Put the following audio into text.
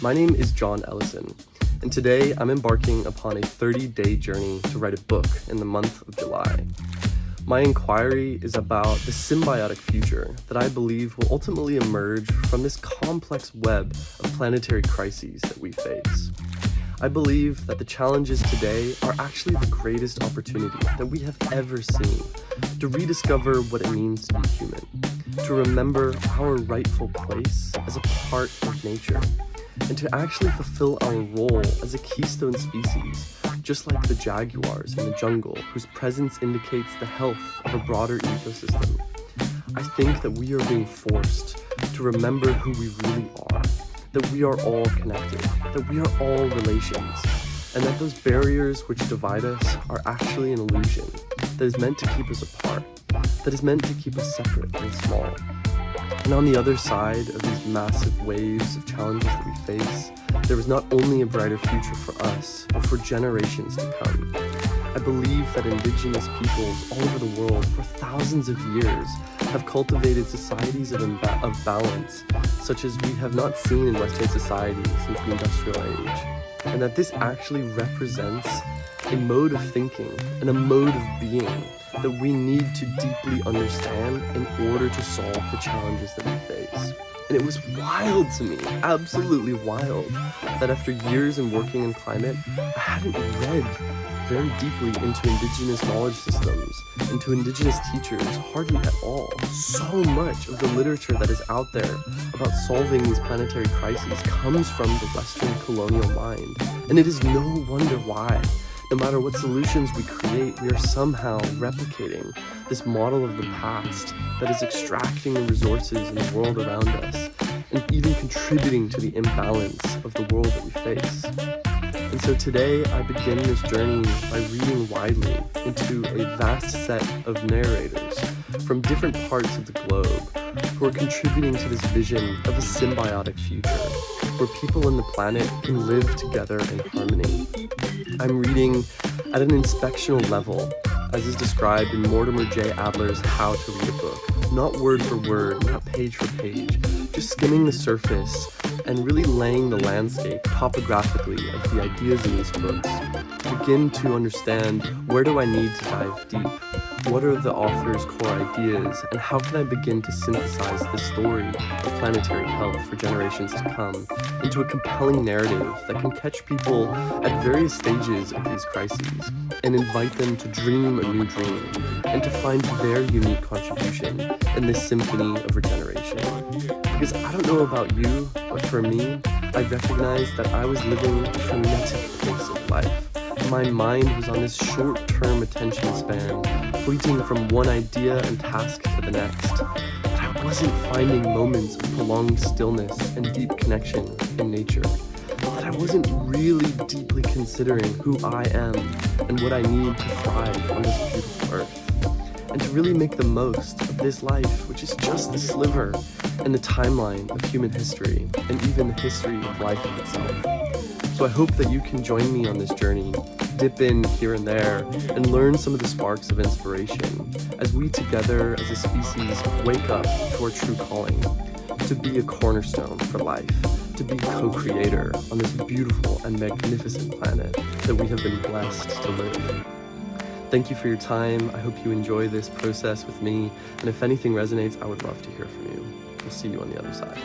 My name is John Ellison, and today I'm embarking upon a 30-day journey to write a book in the month of July. My inquiry is about the symbiotic future that I believe will ultimately emerge from this complex web of planetary crises that we face. I believe that the challenges today are actually the greatest opportunity that we have ever seen to rediscover what it means to be human, to remember our rightful place as a part of nature, and to actually fulfill our role as a keystone species, just like the jaguars in the jungle, whose presence indicates the health of a broader ecosystem. I think that we are being forced to remember who we really are, that we are all connected, that we are all relations, and that those barriers which divide us are actually an illusion that is meant to keep us apart, that is meant to keep us separate and small. And on the other side of these massive waves of challenges that we face, there is not only a brighter future for us, but for generations to come. I believe that indigenous peoples all over the world for thousands of years have cultivated societies of balance, such as we have not seen in Western society since the Industrial Age, and that this actually represents a mode of thinking and a mode of being that we need to deeply understand in order to solve the challenges that we face. And it was wild to me, absolutely wild, that after years in working in climate, I hadn't read very deeply into indigenous knowledge systems, into indigenous teachers, hardly at all. So much of the literature that is out there about solving these planetary crises comes from the Western colonial mind. And it is no wonder why. No matter what solutions we create, we are somehow replicating this model of the past that is extracting the resources in the world around us and even contributing to the imbalance of the world that we face. And so today I begin this journey by reading widely into a vast set of narrators from different parts of the globe who are contributing to this vision of a symbiotic future where people and the planet can live together in harmony. I'm reading at an inspectional level, as is described in Mortimer J. Adler's How to Read a Book. Not word for word, not page for page, just skimming the surface and really laying the landscape topographically of the ideas in these books to begin to understand where do I need to dive deep, what are the author's core ideas, and how can I begin to synthesize the story of planetary health for generations to come into a compelling narrative that can catch people at various stages of these crises and invite them to dream a new dream and to find their unique contribution in this symphony of regeneration. Because I don't know about you, but for me, I recognized that I was living a frenetic pace of life. My mind was on this short-term attention span, fleeting from one idea and task to the next. But I wasn't finding moments of prolonged stillness and deep connection in nature. That I wasn't really deeply considering who I am and what I need to thrive on this beautiful earth. And to really make the most of this life, which is just the sliver in the timeline of human history and even the history of life itself. So I hope that you can join me on this journey, dip in here and there, and learn some of the sparks of inspiration as we together as a species wake up to our true calling, to be a cornerstone for life, to be co-creator on this beautiful and magnificent planet that we have been blessed to live. Thank you for your time. I hope you enjoy this process with me, and if anything resonates, I would love to hear from you. We'll see you on the other side.